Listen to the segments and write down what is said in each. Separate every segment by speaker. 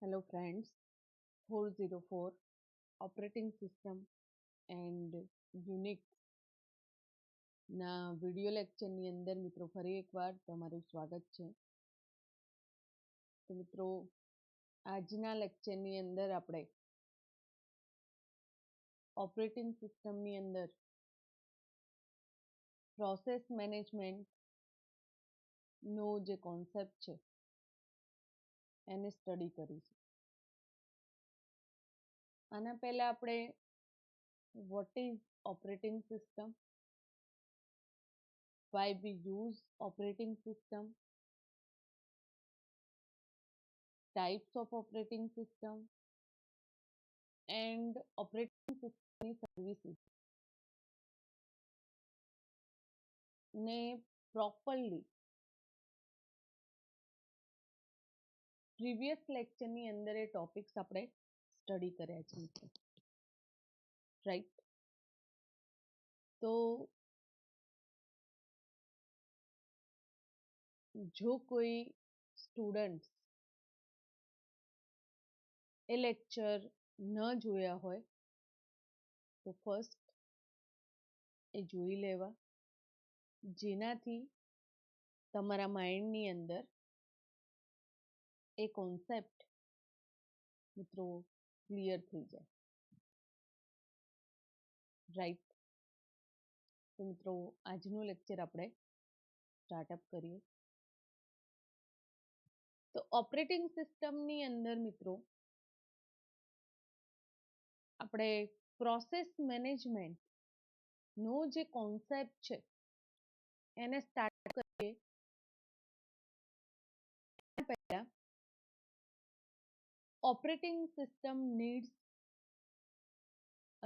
Speaker 1: Hello friends, 404 operating system and Unix ના video લેક્ચરની અંદર મિત્રો ફરી એકવાર તમારું સ્વાગત છે. તો મિત્રો આજના લેક્ચરની અંદર આપણે ઓપરેટિંગ સિસ્ટમની અંદર પ્રોસેસ મેનેજમેન્ટનો જે કોન્સેપ્ટ છે એને સ્ટડી કરીશું. આના પહેલા આપણે what is operating system, why we use operating system, types of operating system and operating system services ને પ્રોપરલી પ્રીવિયસ લેક્ચરની અંદર એ ટોપિક્સ આપણે સ્ટડી કર્યા છે, રાઈટ. તો જો કોઈ સ્ટુડન્ટ એ લેક્ચર ન જોયા હોય તો ફર્સ્ટ એ જોઈ લેવા, જેનાથી તમારા માઇન્ડની અંદર એ કોન્સેપ્ટ મિત્રો ક્લિયર થઈ જાય, રાઈટ. તો મિત્રો આજનું લેક્ચર આપણે સ્ટાર્ટઅપ કરીએ. તો ઓપરેટિંગ સિસ્ટમની અંદર મિત્રો આપણે પ્રોસેસ મેનેજમેન્ટનો જે કોન્સેપ્ટ છે એને સ્ટાર્ટ કરીએ પહેલા ઓપરેટિંગ સિસ્ટમ નીડ્સ,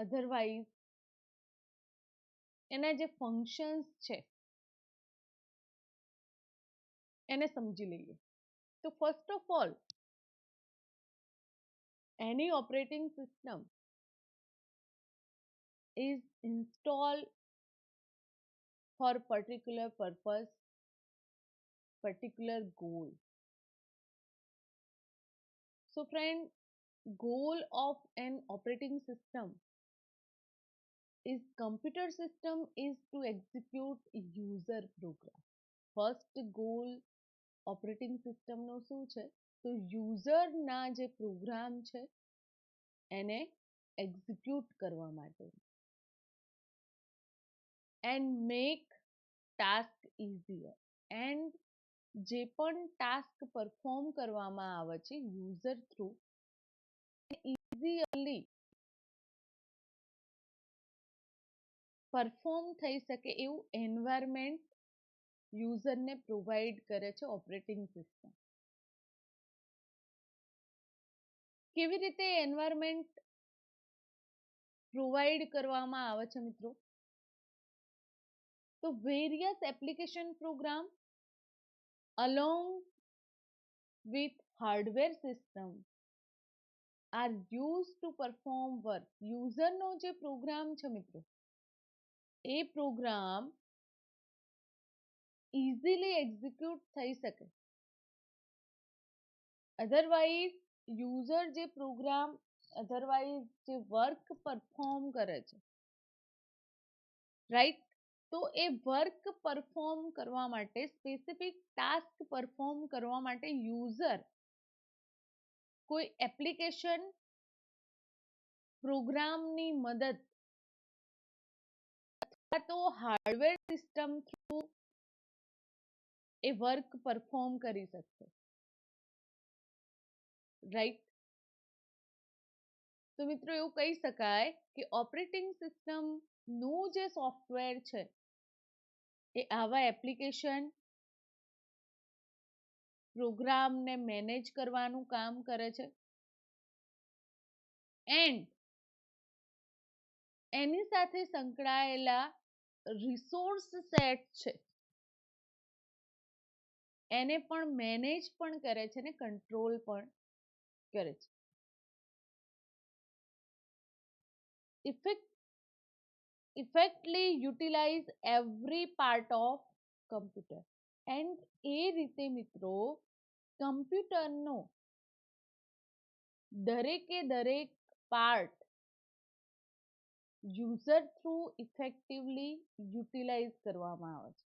Speaker 1: અધરવાઇઝ એના જે ફંક્શન્સ છે એને સમજી લઈએ. તો first of all any operating system is installed for particular purpose, particular goal. So friend, goal of an operating system is computer system is to execute user program. First goal operating system નો શું છે? તો user ના જે program છે એને execute કરવા માટે and make task easier, and જે પણ ટાસ્ક પરફોર્મ કરવામાં આવે છે યુઝર થ્રુ ઇઝીલી પરફોર્મ થઈ શકે એવું એન્વાયરમેન્ટ યુઝરને પ્રોવાઈડ કરે છે ઓપરેટિંગ સિસ્ટમ. કેવી રીતે એન્વાયરમેન્ટ પ્રોવાઈડ કરવામાં આવે છે મિત્રો? તો various application program along with hardware system are used to perform work. યુઝરનો જે પ્રોગ્રામ છે મિત્રો એ પ્રોગ્રામ ઇઝીલી એક્ઝિક્યુટ થઈ શકે. અધરવાઇઝ યુઝર જે પ્રોગ્રામ અધરવાઇઝ જે વર્ક પરફોર્મ કરે છે, રાઈટ, તો એ વર્ક પરફોર્મ કરવા માટે સ્પેસિફિક ટાસ્ક પરફોર્મ કરવા માટે યુઝર કોઈ એપ્લિકેશન પ્રોગ્રામની મદદ અથવા તો હાર્ડવેર સિસ્ટમ થ્રુ એ વર્ક પરફોર્મ કરી શકશે, રાઈટ. તો મિત્રો એવું કહી શકાય કે ઓપરેટિંગ સિસ્ટમનું જે સોફ્ટવેર છે એ આવા એપ્લિકેશન પ્રોગ્રામને મેનેજ કરવાનું કામ કરે છે એન્ડ એની સાથે સંકળાયેલા રિસોર્સ સેટ છે એને પણ મેનેજ પણ કરે છે ને કંટ્રોલ પણ કરે છે. effectively utilize every part of computer, and એ રીતે મિત્રો કમ્પ્યુટરનો દરેકે દરેક part user through effectively utilise કરવામાં આવે છે.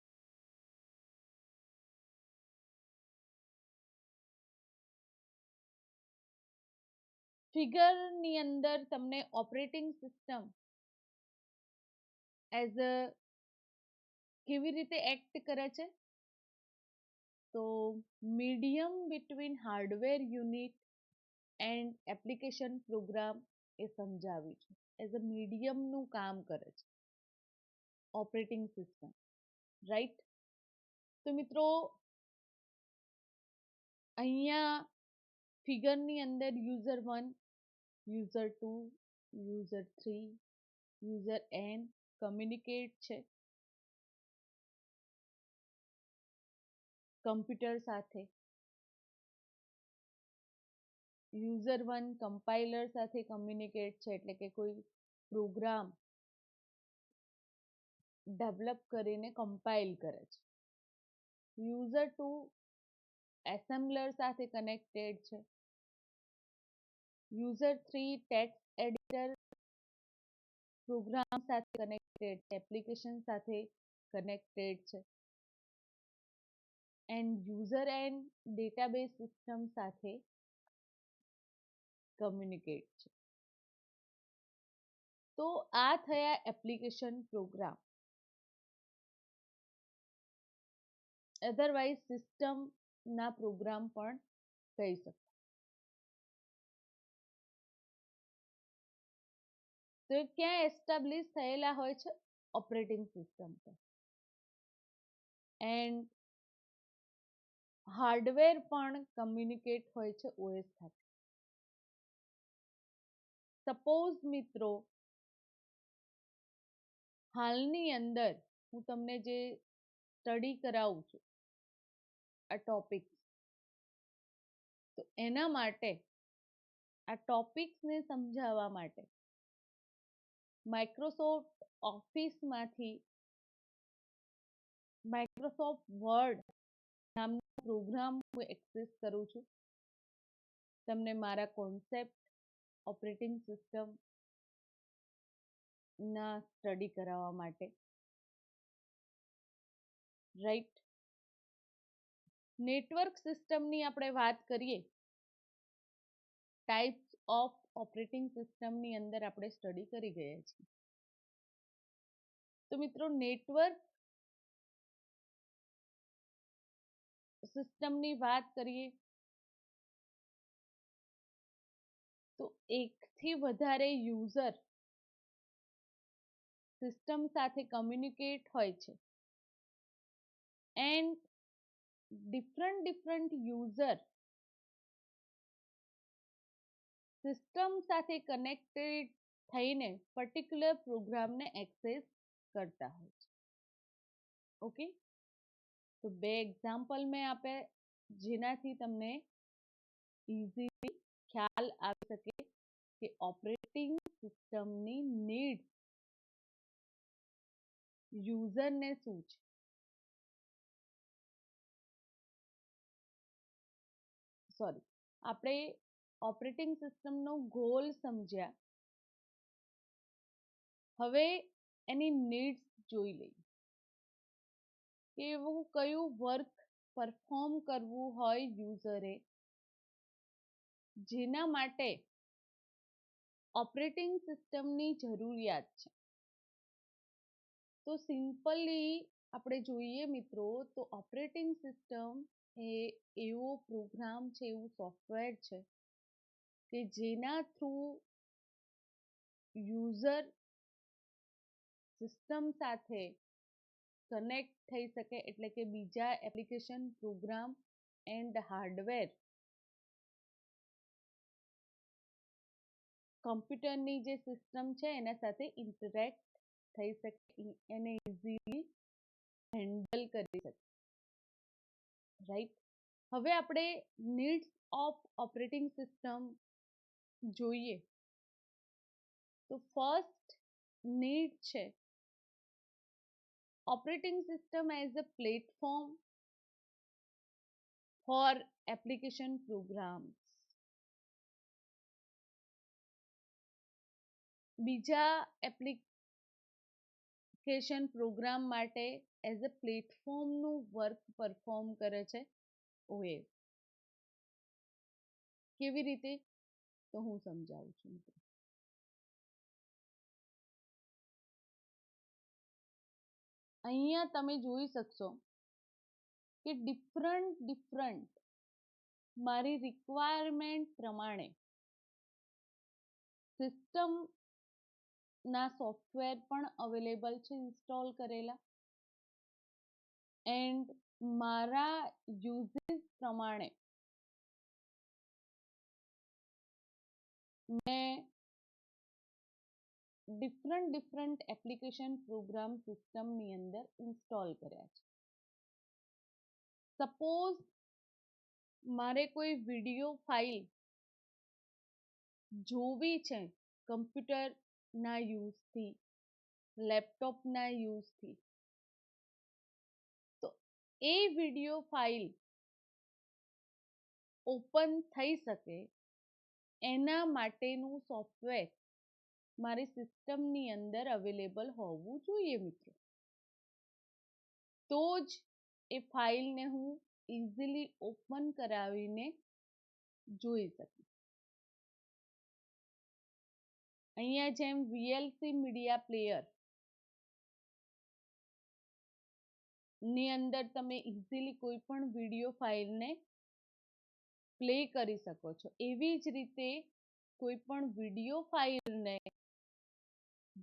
Speaker 1: ફિગરની અંદર તમને ઓપરેટિંગ સિસ્ટમ એઝ અ કેવી રીતે એક્ટ કરે છે, તો medium between hardware unit and application program એ સમજાવ્યું છે. એઝ અ મીડિયમનું કામ કરે છે ઓપરેટિંગ સિસ્ટમ, રાઈટ. તો મિત્રો અહીંયા ફિગરની અંદર user 1, user 2, user 3, user n communicate છે કમ્પ્યુટર સાથે. યુઝર 1 કમ્પાઇલર સાથે કમ્યુનિકેટ છે, એટલે કે કોઈ પ્રોગ્રામ ડેવલપ કરીને કમ્પાઇલ કરે છે. યુઝર 2 એસેમ્બલર સાથે કનેક્ટેડ છે. યુઝર 3 ટેક્સ્ટ એડિટર પ્રોગ્રામ સાથે કનેક્ટેડ છે, એપ્લિકેશન સાથે કનેક્ટેડ છે. End user an database system સાથે કમ્યુનિકેટ છે. તો આ થયા એપ્લિકેશન પ્રોગ્રામ. અધરવાઇઝ સિસ્ટમના પ્રોગ્રામ પણ કહી શકાય. તો એ ક્યાં એસ્ટાબ્લિશ થયેલા હોય છે? ઓપરેટિંગ સિસ્ટમ પર. એન્ડ હાર્ડવેર પણ કમ્યુનિકેટ હોય છે ઓએસ સાથે. સપોઝ મિત્રો હાલની અંદર હું તમને જે સ્ટડી કરાવું છું આ ટોપિક, તો એના માટે આ ટોપિક્સને સમજાવવા માટે માઇક્રોસોફ્ટ ઓફિસમાંથી માઇક્રોસોફ્ટ વર્ડ નામનો પ્રોગ્રામ હું એક્સેસ કરું છું તમને મારા કોન્સેપ્ટ ઓપરેટિંગ સિસ્ટમ ના સ્ટડી કરાવવા માટે, રાઈટ. નેટવર્ક સિસ્ટમની આપણે વાત કરીએ, ટાઈપ્સ ઓફ ઓપરેટિંગ સિસ્ટમની અંદર આપણે સ્ટડી કરી ગયા છીએ. તો મિત્રો નેટવર્ક સિસ્ટમની વાત કરીએ તો એકથી વધારે યુઝર સિસ્ટમ સાથે કમ્યુનિકેટ હોય છે એન્ડ ડિફરન્ટ યુઝર સિસ્ટમ સાથે કનેક્ટેડ થઈને પર્ટિક્યુલર પ્રોગ્રામને એક્સેસ કરતા હોય છે. ઓકે, તો બે એક્ઝામ્પલ મેં આપે જેનાથી તમને ઇઝીલી ખ્યાલ આવી શકે કે ઓપરેટિંગ સિસ્ટમની નીડ યુઝરને શું છે. સોરી, આપણે ઓપરેટિંગ સિસ્ટમનો ગોલ સમજ્યા, હવે એની નીડ્સ જોઈ લઈએ કે એવું કયું વર્ક પરફોર્મ કરવું હોય યુઝરે જેના માટે ઓપરેટિંગ સિસ્ટમની જરૂરિયાત છે. તો સિમ્પલી આપણે જોઈએ મિત્રો તો ઓપરેટિંગ સિસ્ટમ એ એવો પ્રોગ્રામ છે, એવું સોફ્ટવેર છે કે જેના થ્રુ યુઝર સિસ્ટમ સાથે કનેક્ટ થઈ શકે, એટલે કે બીજા એપ્લિકેશન પ્રોગ્રામ એન્ડ હાર્ડવેર કમ્પ્યુટરની જે સિસ્ટમ છે એના સાથે ઇન્ટરેક્ટ થઈ શકે, એને ઇઝીલી હેન્ડલ કરી શકે, રાઈટ. હવે આપણે નીડ્સ ઓફ ઓપરેટિંગ સિસ્ટમ જોઈએ તો ફર્સ્ટ નીડ છે operating system as a platform for application programs. બીજા એપ્લિકેશન પ્રોગ્રામ માટે એઝ અ પ્લેટફોર્મનું વર્ક પરફોર્મ કરે છે ઓએસ. કેવી રીતે? તો હું સમજાવું છું. અહીંયા તમે જોઈ શકશો કે ડિફરન્ટ મારી રિક્વાયરમેન્ટ પ્રમાણે સિસ્ટમના સોફ્ટવેર પણ અવેલેબલ છે ઇન્સ્ટોલ કરેલા, એન્ડ મારા યુઝીસ પ્રમાણે મેં ડિફરન્ટ એપ્લિકેશન પ્રોગ્રામ સિસ્ટમની અંદર ઇન્સ્ટોલ કર્યા છે. સપોઝ મારે કોઈ વિડીયો ફાઇલ જોવી છે કમ્પ્યુટરના યુઝથી, લેપટોપના યુઝથી, તો એ વિડીયો ફાઇલ ઓપન થઈ શકે એના માટેનું સોફ્ટવેર મારી સિસ્ટમની અંદર અવેલેબલ હોવું જોઈએ મિત્રો. તો જ એ ફાઇલને હું ઇઝીલી ઓપન કરાવીને જોઈ શકીશ. અહીંયા જેમ VLC મીડિયા પ્લેયર ની અંદર તમે ઇઝીલી કોઈ પણ વિડીયો ફાઇલને પ્લે કરી શકો છો, એવી જ રીતે કોઈ પણ વિડીયો ફાઇલને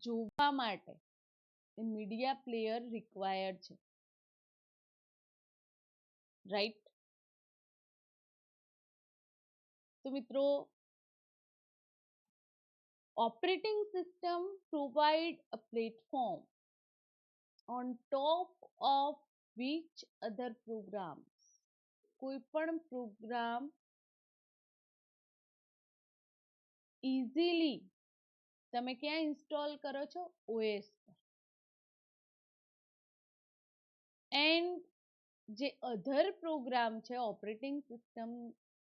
Speaker 1: જોવા માટે મીડિયા પ્લેયર રિક્વાયર્ડ છે, રાઈટ? તો મિત્રો, operating system provide a platform on top of which other programs, કોઈ પણ પ્રોગ્રામ ઇઝીલી તમે ક્યાં ઇન્સ્ટોલ કરો છો? ઓએસ પર. એન્ડ જે અધર પ્રોગ્રામ છે ઓપરેટિંગ સિસ્ટમ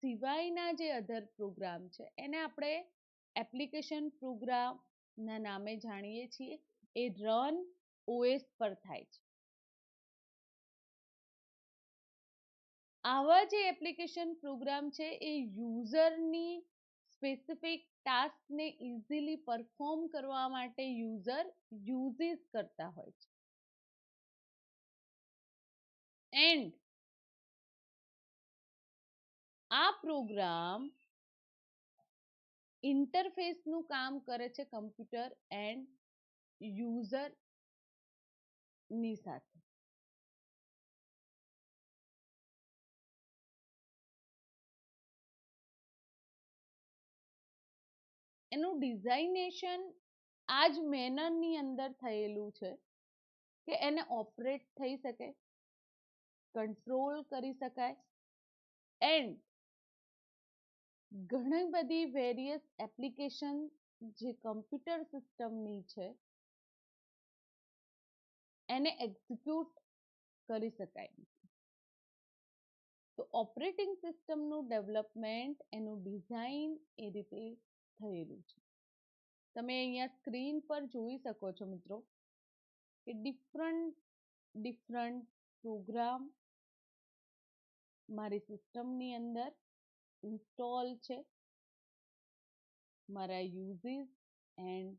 Speaker 1: સિવાયના જે અધર પ્રોગ્રામ છે એને આપણે એપ્લિકેશન પ્રોગ્રામના નામે જાણીએ છીએ, એ રન ઓએસ પર થાય છે. આવા જે એપ્લિકેશન પ્રોગ્રામ છે એ યુઝરની સ્પેસિફિક ટાસ્કને ઇઝીલી પરફોર્મ કરવા માટે યુઝર યુઝીસ કરતા હોય છે. એન્ડ આ પ્રોગ્રામ ઇન્ટરફેસનું કામ કરે છે કમ્પ્યુટર એન્ડ યુઝરની સાથે. એનું ડિઝાઇનેશન આ જ મેનરની અંદર થયેલું છે કે એને ઓપરેટ થઈ શકે, કંટ્રોલ કરી શકાય, એન્ડ ઘણી બધી વેરિયસ એપ્લિકેશન જે કમ્પ્યુટર સિસ્ટમની છે એને એક્ઝિક્યુટ કરી શકાય. તો ઓપરેટિંગ સિસ્ટમનું ડેવલપમેન્ટ, એનું ડિઝાઇન એ રીતે થયેલું છે. તમે અહીંયા સ્ક્રીન પર જોઈ શકો છો મિત્રો કે ડિફરન્ટ પ્રોગ્રામ મારી સિસ્ટમની અંદર ઇન્સ્ટોલ છે મારા યુઝીસ એન્ડ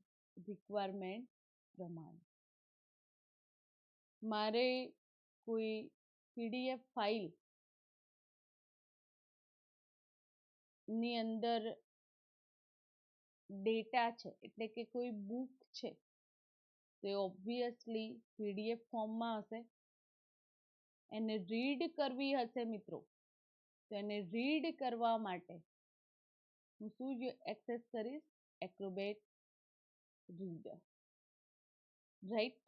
Speaker 1: રિક્વાયરમેન્ટ પ્રમાણે. મારે કોઈ PDF ફાઇલ ની અંદર ડેટા છે એટલે કે કોઈ બુક છે તો ઓબ્વિયસલી PDF ફોર્મમાં હશે. એને રીડ કરવી હશે મિત્રો, તો એને રીડ કરવા માટે હું શું એક્સેસ કરીશ? Acrobat reader, right?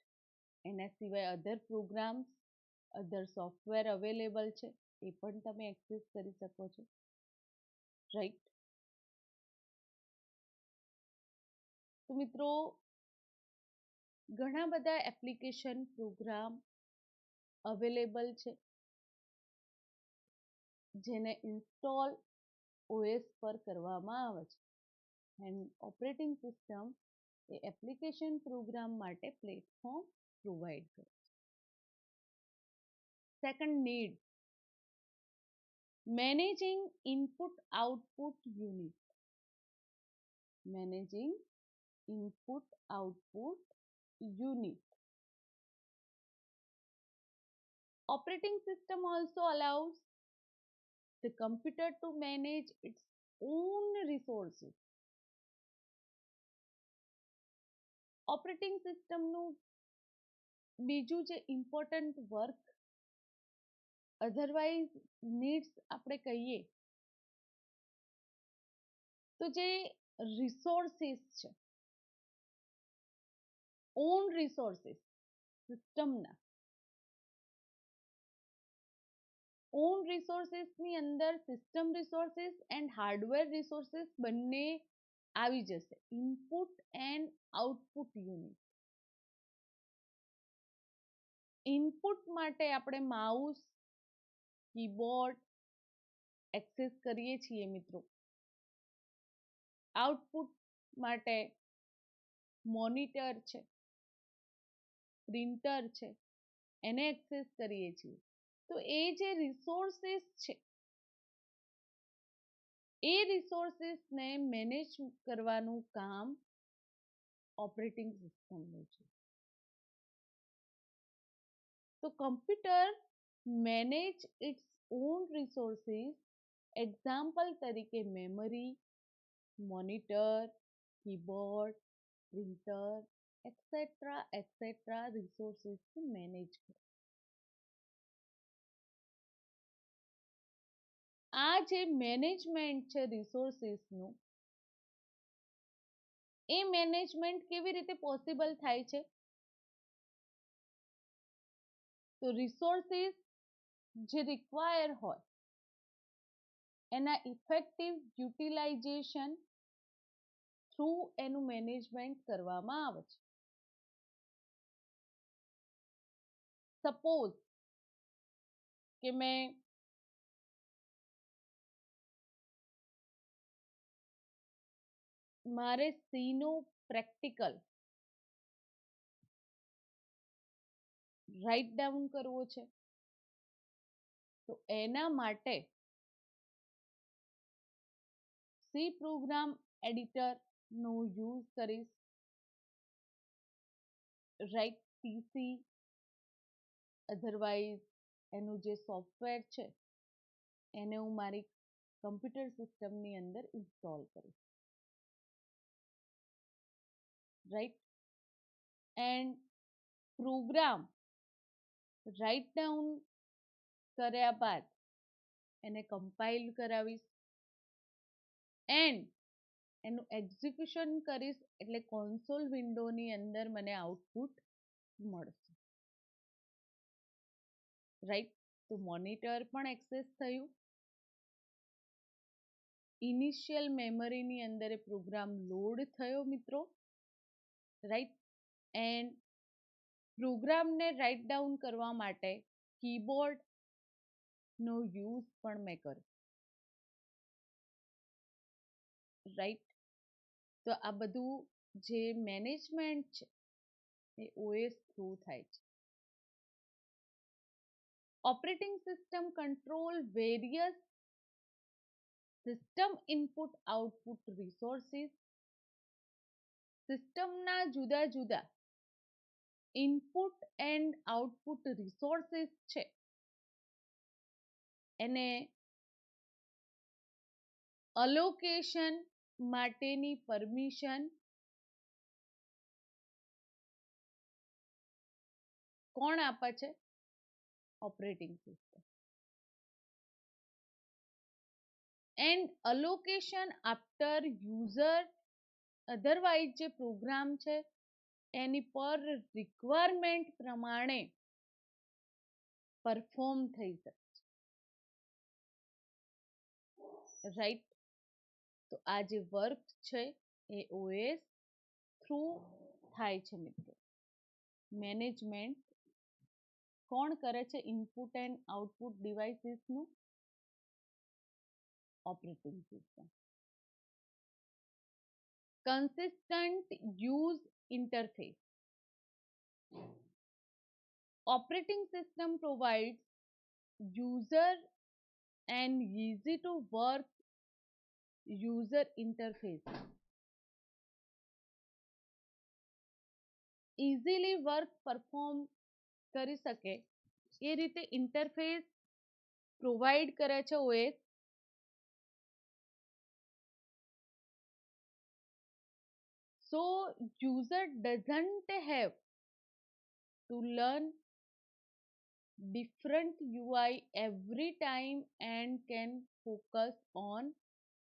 Speaker 1: એના સિવાય અધર પ્રોગ્રામ્સ, અધર સોફ્ટવેર અવેલેબલ છે એ પણ તમે એક્સેસ કરી શકો છો, રાઈટ? તો મિત્રો, ઘણા બધા એપ્લિકેશન પ્રોગ્રામ અવેલેબલ છે જેને ઇન્સ્ટોલ ઓએસ પર કરવામાં આવે છે. એન્ડ ઓપરેટિંગ સિસ્ટમ એ એપ્લિકેશન પ્રોગ્રામ માટે પ્લેટફોર્મ પ્રોવાઈડ કરે. Second, need. Managing input output unit. Managing input output unit. Operating system also allows the computer to manage its own resources. Operating system નું બીજું જે important work, otherwise needs આપણે કહીએ તો જે resources છે, own resources સિસ્ટમના ઓન રિસોર્સિસની અંદર system resources and hardware resources બંને આવી જશે. Input and output unit. Input માટે આપણે માઉસ, કીબોર્ડ એક્સેસ કરીએ છીએ મિત્રો. આઉટપુટ માટે મોનિટર છે, પ્રિન્ટર છે, એને એક્સેસ કરીએ છીએ. તો એ જે રિસોર્સિસ છે એ રિસોર્સિસને મેનેજ કરવાનું કામ ઓપરેટિંગ સિસ્ટમનું છે. તો computer manage its own resources. Example તરીકે memory, monitor, keyboard, printer etcetera રિસોર્સિસને મેનેજ કરે. આ જે મેનેજમેન્ટ છે રિસોર્સિસનું, એ મેનેજમેન્ટ કેવી રીતે પોસિબલ થાય છે? તો રિસોર્સિસ જે રિક્વાયર હોય એના ઇફેક્ટિવ યુટિલાઇઝેશન થ્રુ એનું મેનેજમેન્ટ કરવામાં આવે છે. સપોઝ કે મેં મારે સીનો પ્રેક્ટિકલ રાઇટ ડાઉન કરવો છે, તો એના માટે સી પ્રોગ્રામ એડિટરનો યુઝ કરીશ. રાઇટ પીસી, અધરવાઇઝ એનું જે સોફ્ટવેર છે એને હું મારી કમ્પ્યુટર સિસ્ટમની અંદર ઇન્સ્ટોલ કરીશ. Right, and program write down કર્યા બાદ એને કમ્પાઇલ કરાવીશ એન્ડ એનું એક્ઝિક્યુશન કરીશ, એટલે કોન્સોલ વિન્ડોની અંદર મને આઉટપુટ મળશે. રાઈટ, તો મોનિટર પણ એક્સેસ થયું. ઇનિશિયલ મેમરીની અંદર એ પ્રોગ્રામ લોડ થયો મિત્રો. રાઈટ, એન્ડ પ્રોગ્રામને રાઇટ ડાઉન કરવા માટે કીબોર્ડનો યુઝ પણ મેં કર્યો. રાઈટ, તો આ બધું જે મેનેજમેન્ટ છે એ ઓએસ થ્રુ થાય છે. Operating system control various system input output resources. સિસ્ટમના જુદા જુદા ઇનપુટ એન્ડ આઉટપુટ રિસોર્સિસ છે એને અલોકેશન માટેની પરમિશન કોણ આપે છે? Operating system. And allocation after user, otherwise જે પ્રોગ્રામ છે એની પર રિક્વાયરમેન્ટ પ્રમાણે પરફોર્મ થઈ શકે છે. રાઈટ, તો આ જે વર્ક છે એ ઓએસ થ્રુ થાય છે મિત્રો. મેનેજમેન્ટ કોણ કરે છે ઇનપુટ એન્ડ આઉટપુટ ડિવાઇસીસનું? Operating system. consistent use interface. Operating system provides user an easy to work user interface. Easily work perform કરી શકે એ રીતે ઇન્ટરફેસ પ્રોવાઈડ કરે છે OS. So user doesn't have to learn different UI every time and can focus on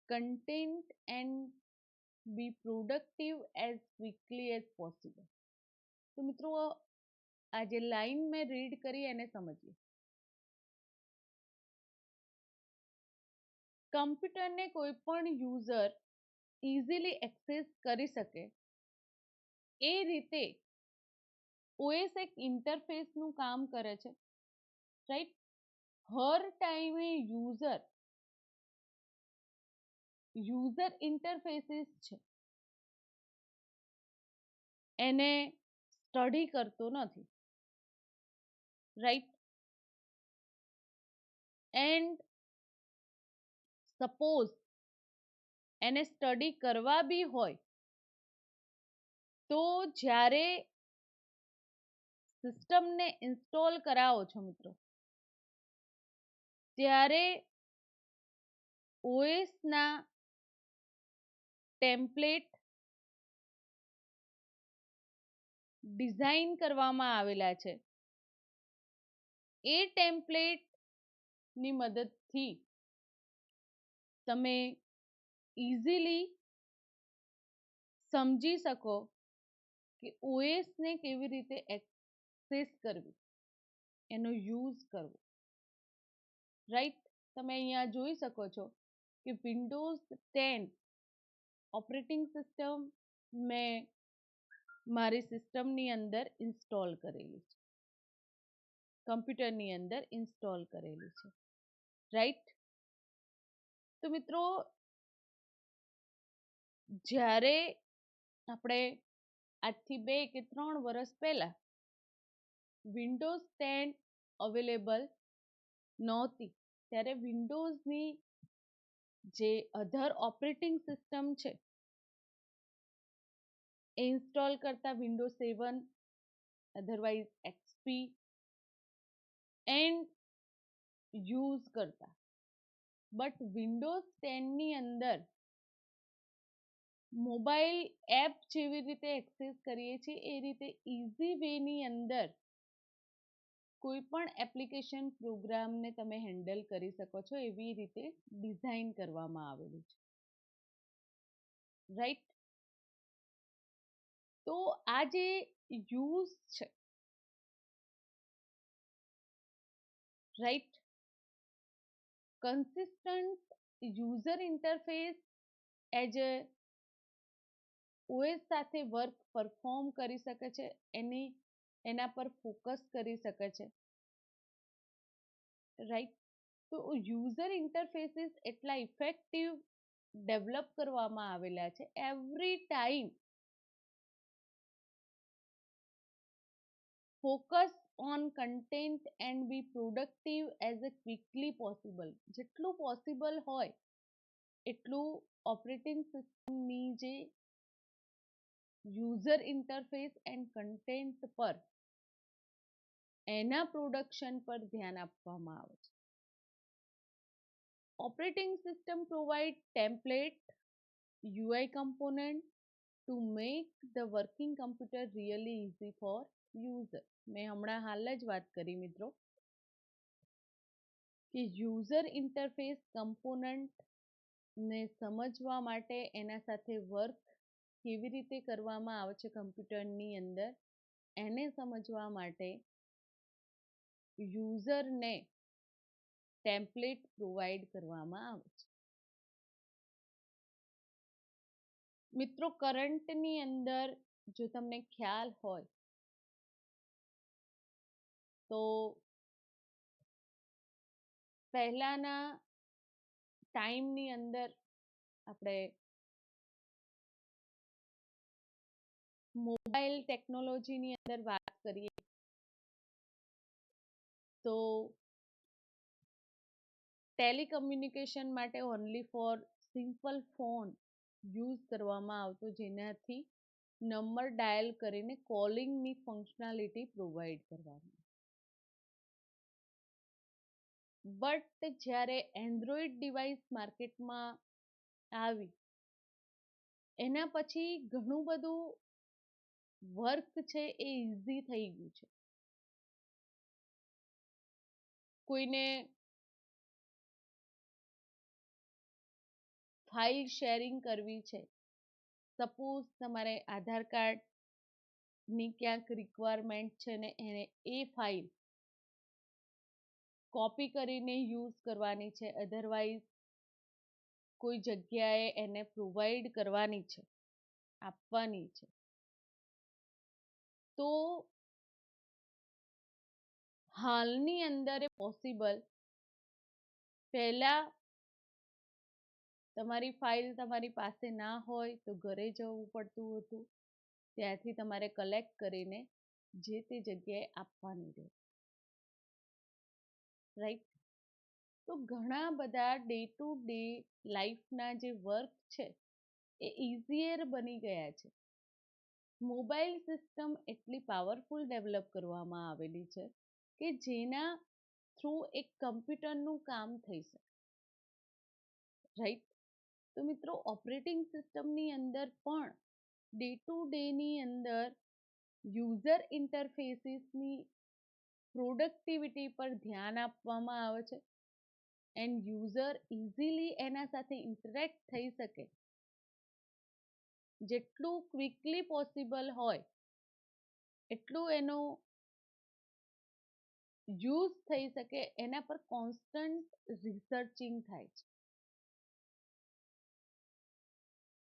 Speaker 1: content and be productive as quickly as possible. તો મિત્રો આ જે line મેં રીડ કરી એને સમજીએ. કમ્પ્યુટરને કોઈ પણ યુઝર ઇઝીલી એક્સેસ કરી શકે એ રીતે ઓએસ એક ઇન્ટરફેસનું કામ કરે છે, રાઈટ. હર ટાઈમે યુઝર ઇન્ટરફેસીસ છે એને સ્ટડી કરતો નથી, રાઈટ. એન્ડ સપોઝ એને સ્ટડી કરવા બી હોય તો જ્યારે સિસ્ટમને ઇન્સ્ટોલ કરાવો છો મિત્રો ત્યારે ઓએસના ટેમ્પલેટ ડિઝાઇન કરવામાં આવેલા છે. એ ટેમ્પલેટની મદદથી તમે ઇઝીલી સમજી શકો કે ઓએસને કેવી રીતે એક્સેસ કરવી, એનો યુઝ કરવો, રાઈટ. તમે અહીંયા જોઈ શકો છો કે વિન્ડોઝ 10 ઓપરેટિંગ સિસ્ટમ મેં મારી સિસ્ટમની અંદર ઇન્સ્ટોલ કરેલી છે, કમ્પ્યુટરની અંદર ઇન્સ્ટોલ કરેલી છે, રાઈટ. તો મિત્રો જ્યારે આપણે આજથી 2 કે 3 વર્ષ પહેલા વિન્ડોઝ 10 અવેલેબલ નહોતી ત્યારે વિન્ડોઝની જે અધર ઓપરેટિંગ સિસ્ટમ છે એ ઇન્સ્ટોલ કરતા Windows 7, otherwise XP and use કરતા. બટ વિન્ડોઝ 10ની અંદર મોબાઈલ એપ જેવી રીતે એક્સેસ કરીએ છીએ એ રીતે ઇઝી વેની અંદર કોઈ પણ એપ્લિકેશન પ્રોગ્રામને તમે હેન્ડલ કરી શકો છો એવી રીતે ડિઝાઇન કરવામાં આવેલું છે, રાઈટ. તો આ જે યુઝ છે, right, consistent user interface as a OS સાથે વર્ક પરફોર્મ કરી શકે છે, એના પર ફોકસ કરી શકે છે, રાઈટ. તો યુઝર ઇન્ટરફેસીસ એટલા ઇફેક્ટિવ ડેવલપ કરવામાં આવેલા છે every time focus on content and be productive as a quickly possible. જેટલું પોસિબલ હોય એટલું ઓપરેટિંગ સિસ્ટમની જે યુઝર ઇન્ટરફેસ એન્ડ કન્ટેન્ટ પર એના પ્રોડક્શન પર ધ્યાન આપવામાં આવે છે. Operating system provide template UI component to make the working computer really easy for user. મેં હમણાં હાલ જ વાત કરી મિત્રો કે યુઝર ઇન્ટરફેસ કમ્પોનન્ટને સમજવા માટે એના સાથે વર્ક કેવી રીતે કરવામાં આવે છે કમ્પ્યુટરની અંદર એને સમજવા માટે યુઝરને ટેમ્પલેટ પ્રોવાઈડ કરવામાં આવે છે. મિત્રો કરંટની અંદર જો તમને ખ્યાલ હોય તો પહેલાના ટાઈમની અંદર આપણે મોબાઈલ ટેકનોલોજીની અંદર વાત કરીએ તો ટેલિકમ્યુનિકેશન માટે only for simple phone use કરવામાં આવતો, જેનાથી નંબર ડાયલ કરીને કોલિંગની ફંક્શનાલિટી પ્રોવાઈડ કરવામાં. બટ જ્યારે એન્ડ્રોઈડ ડિવાઇસ માર્કેટમાં આવી એના પછી ઘણું બધું વર્ક છે એ ઇઝી થઈ ગયું છે. કોઈને ફાઇલ શેરિંગ કરવી છે, સપોઝ તમારે આધાર કાર્ડની ક્યાંક રિક્વાયરમેન્ટ છે ને એને એ ફાઇલ કોપી કરીને યુઝ કરવાની છે, અધરવાઇઝ કોઈ જગ્યાએ એને પ્રોવાઈડ કરવાની છે, આપવાની છે, તો હાલની અંદર એ પોસિબલ. પહેલા તમારી ફાઇલ તમારી પાસે ના હોય તો ઘરે જવું પડતું હતું, ત્યાંથી તમારે કલેક્ટ કરીને જે તે જગ્યાએ આપવાની રહે, રાઈટ. તો ઘણા બધા ડે ટુ ડે લાઈફના જે વર્ક છે એ ઇઝીયર બની ગયા છે. મોબાઈલ સિસ્ટમ એટલી પાવરફુલ ડેવલપ કરવામાં આવેલી છે કે જેના થ્રુ એક કમ્પ્યુટરનું કામ થઈ શકે, રાઈટ. તો મિત્રો, ઓપરેટિંગ સિસ્ટમની અંદર પણ ડે ટુ ડેની અંદર યુઝર ઇન્ટરફેસીસની પ્રોડક્ટિવિટી પર ધ્યાન આપવામાં આવે છે એન્ડ યુઝર ઇઝીલી એના સાથે ઇન્ટરેક્ટ થઈ શકે, જેટલું ક્વિકલી પોસિબલ હોય એટલું એનો યુઝ થઈ શકે એના પર કોન્સ્ટન્ટ રિસર્ચિંગ થાય છે.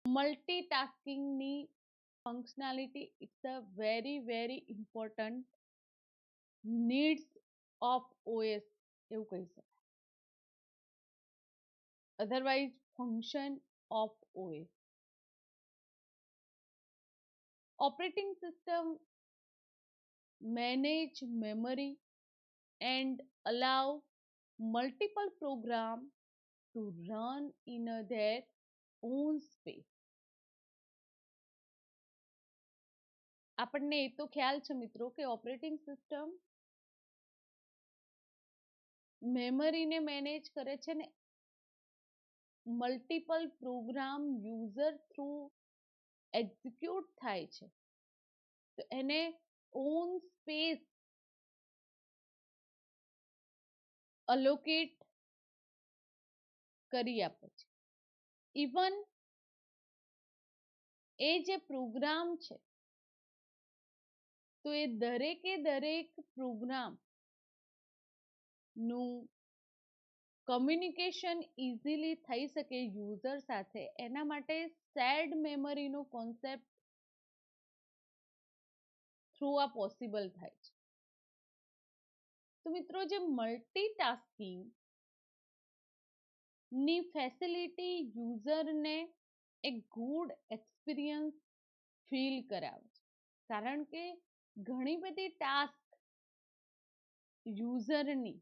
Speaker 1: મલ્ટીટાસ્કિંગની functionality it's a very very important needs of OS એવું કહી શકાય, otherwise function of OS. Operating system manage memory and allow multiple program to run in their own space. આપણને એ તો ખ્યાલ છે મિત્રો કે ઓપરેટિંગ સિસ્ટમ મેમરીને મેનેજ કરે છે ને multiple program user through execute થાય છે, તો એને ઓન સ્પેસ અલોકેટ કરી આપે છે. ઇવન એ જે પ્રોગ્રામ છે તો એ દરેકે દરેક પ્રોગ્રામ નું કમ્યુનિકેશન ઇઝીલી થઈ શકે યુઝર સાથે, એના માટે શેર્ડ મેમરીનો કોન્સેપ્ટ થ્રુ આ પોસિબલ થાય છે. તો મિત્રો, જે મલ્ટીટાસ્કિંગ ની ફેસિલિટી યુઝરને એક ગુડ એક્સપિરિયન્સ ફીલ કરાવે છે, કારણ કે ઘણી બધી ટાસ્ક યુઝરની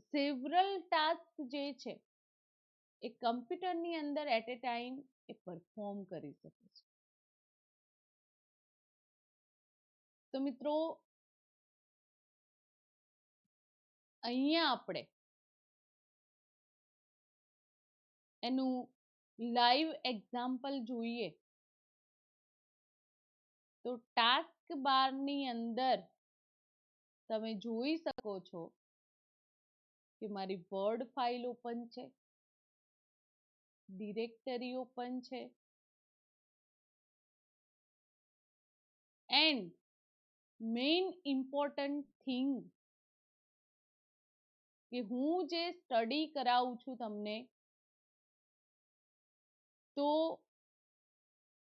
Speaker 1: સેવરલ ટાસ્ક જે છે એ કમ્પ્યુટરની અંદર એટ એ ટાઈમ એ પરફોર્મ કરી શકે છે. તો મિત્રો, અહીંયા આપણે એનું લાઈવ એક્ઝામ્પલ જોઈએ તો ટાસ્ક બારની અંદર તમે જોઈ શકો છો કે મારી વર્ડ ફાઇલ ઓપન છે, ડિરેક્ટરી ઓપન છે એન્ડ મેઇન ઇમ્પોર્ટન્ટ થિંગ કે હું જે સ્ટડી કરાવું છું તમને તો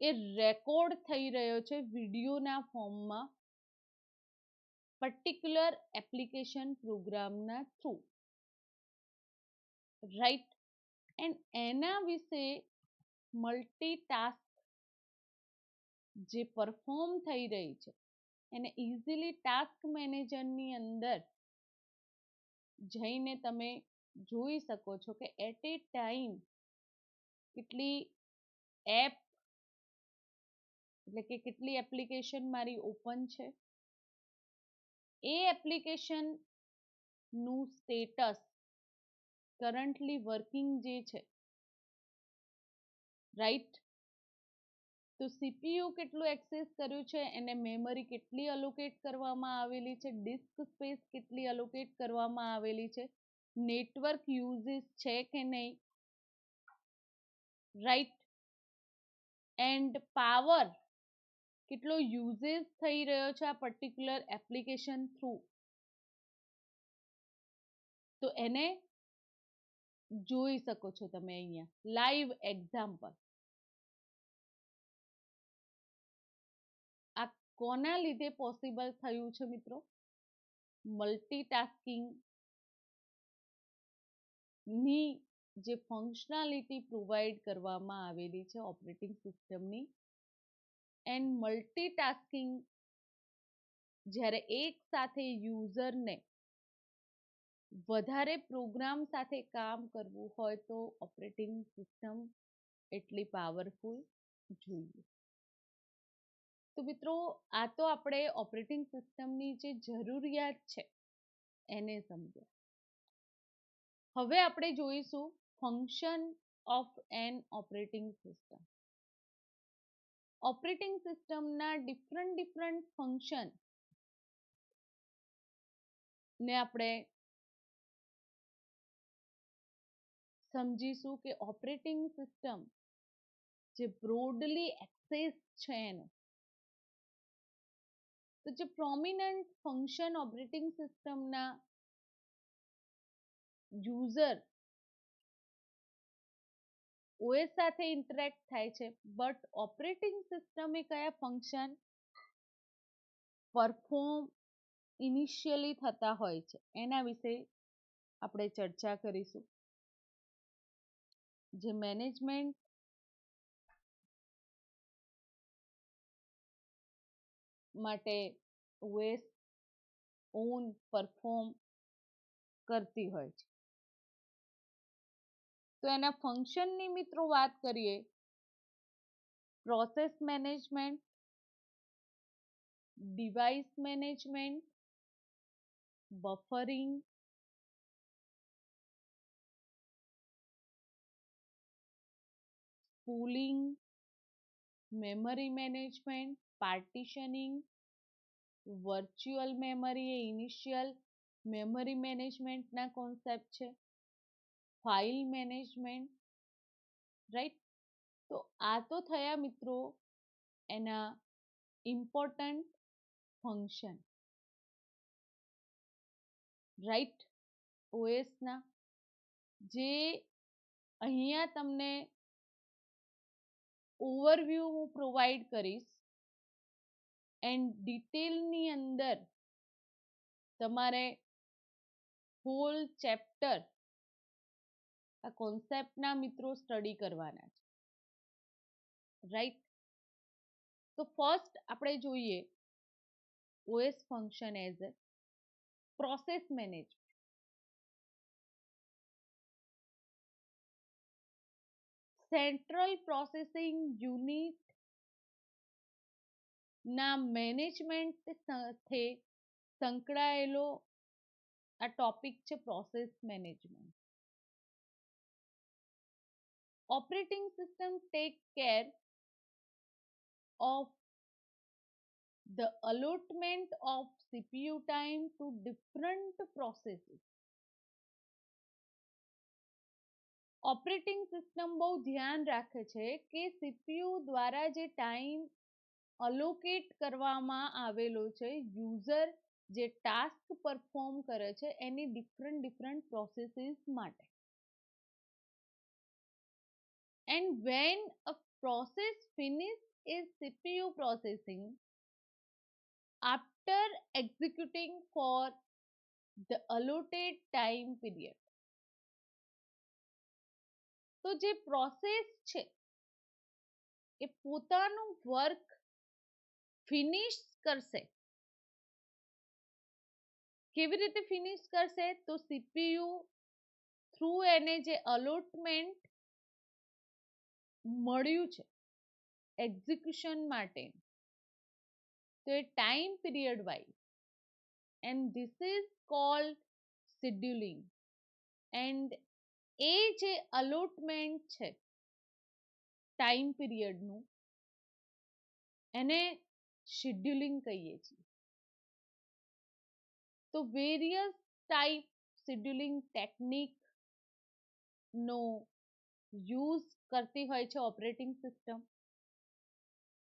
Speaker 1: એ રેકોર્ડ થઈ રહ્યો છે વિડીયોના ફોર્મમાં પર્ટિક્યુલર એપ્લિકેશન પ્રોગ્રામના થ્રુ, રાઈટ. એન્ડ એના વિશે મલ્ટીટાસ્ક જે પરફોર્મ થઈ રહી છે એને ઇઝીલી ટાસ્ક મેનેજરની અંદર જઈને તમે જોઈ શકો છો કે એટ એ ટાઈમ કેટલી એપ એટલે કે કેટલી એપ્લિકેશન મારી ઓપન છે, એ એપ્લિકેશનનું સ્ટેટસ કરન્ટલી વર્કિંગ જે છે, રાઈટ. તો સીપીયુ કેટલું એક્સેસ કર્યું છે, એને મેમરી કેટલી અલોકેટ કરવામાં આવેલી છે, ડિસ્ક સ્પેસ કેટલી અલોકેટ કરવામાં આવેલી છે, નેટવર્ક યુઝિસ છે કે નહીં, રાઈટ. એન્ડ પાવર કેટલો યુઝેસ થઈ રહ્યો છે આ પર્ટિક્યુલર એપ્લિકેશન થ્રુ, તો એને જોઈ શકો છો તમે અહીંયા લાઈવ એક્ઝામ્પલ. આ કોના લીધે પોસિબલ થયું છે મિત્રો? મલ્ટીટાસ્કિંગ ની જે ફંક્શનાલિટી પ્રોવાઈડ કરવામાં આવેલી છે ઓપરેટિંગ સિસ્ટમની, એન્ડ મલ્ટીટાસ્કિંગ જ્યારે એક સાથે યુઝરને વધારે પ્રોગ્રામ સાથે કામ કરવું હોય તો ઓપરેટિંગ સિસ્ટમ એટલી પાવરફુલ જોઈએ. તો મિત્રો આ તો આપણે ઓપરેટિંગ સિસ્ટમની જે જરૂરિયાત છે એને સમજ્યા. હવે આપણે જોઈશું function of an operating system. Operating સિસ્ટમના ડિફરન્ટ ફંક્શન ને આપણે સમજીશું કે ઓપરેટિંગ સિસ્ટમ જે બ્રોડલી એક્સેસ છે એનો, તો જે પ્રોમિનન્ટ ફંક્શન ઓપરેટિંગ સિસ્ટમના યુઝર ઓએસ સાથે ઇન્ટરેક્ટ થાય છે, બટ ઓપરેટિંગ સિસ્ટમે કયા ફંક્શન પરફોર્મ ઇનિશિયલી થતા હોય છે એના વિશે આપણે ચર્ચા કરીશું. જે મેનેજમેન્ટ માટે ઓએસ ઓન પરફોર્મ કરતી હોય છે. તો એના ફંક્શનની મિત્રો વાત કરીએ, process management, device management, buffering, spooling, memory management, partitioning, virtual memory એ ઇનિશિયલ મેમરી મેનેજમેન્ટના કોન્સેપ્ટ છે, ફાઇલ મેનેજમેન્ટ, રાઈટ. તો આ તો થયા મિત્રો એના ઇમ્પોર્ટન્ટ ફંક્શન, રાઈટ, ઓએસના, જે અહીંયા તમને ઓવરવ્યૂ હું પ્રોવાઈડ કરીશ એન્ડ ડિટેલની અંદર તમારે હોલ ચેપ્ટર આ કોન્સેપ્ટના મિત્રો સ્ટડી કરવાના છે, રાઈટ. તો ફર્સ્ટ આપણે જોઈએ OS function as a process management. Central processing unit ના મેનેજમેન્ટ સાથે સંકળાયેલો આ ટોપિક છે process management. Operating system take care of the allotment of CPU time to different processes. Operating system બહુ ધ્યાન રાખે છે કે સીપીયુ દ્વારા જે ટાઈમ અલોકેટ કરવામાં આવેલો છે યુઝર જે ટાસ્ક પરફોર્મ કરે છે એની ડિફરન્ટ પ્રોસેસીસ માટે. And when a process finish is CPU processing after executing for the allotted time period. તો જે પ્રોસેસ છે એ પોતાનું વર્ક ફિનિશ કરશે. કેવી રીતે ફિનિશ કરશે? તો સીપીયુ થ્રુ એને જે અલોટમેન્ટ મળ્યું છે એક્ઝિક્યુશન માટે, તો એ time period wise, and this is called scheduling. And એ જે અલોટમેન્ટ છે ટાઈમ પીરિયડનું, એને શેડ્યુલિંગ કહીએ છીએ. તો વેરિયસ ટાઈપ શેડ્યુલિંગ ટેકનિક નો યુઝ કરતી હોય છે ઓપરેટિંગ સિસ્ટમ.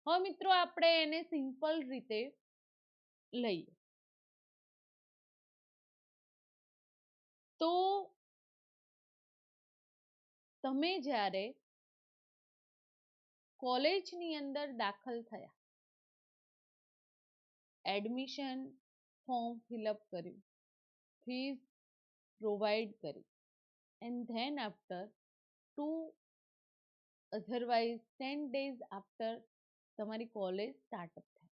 Speaker 1: હવે મિત્રો આપણે એને સિમ્પલ રીતે લઈએ તો તમે જ્યારે કોલેજની અંદર દાખલ થયા, એડમિશન ફોર્મ ફિલઅપ કર્યું, ફીસ પ્રોવાઈડ કરી, and then after 10 days after તમારી કોલેજ સ્ટાર્ટઅપ થાય.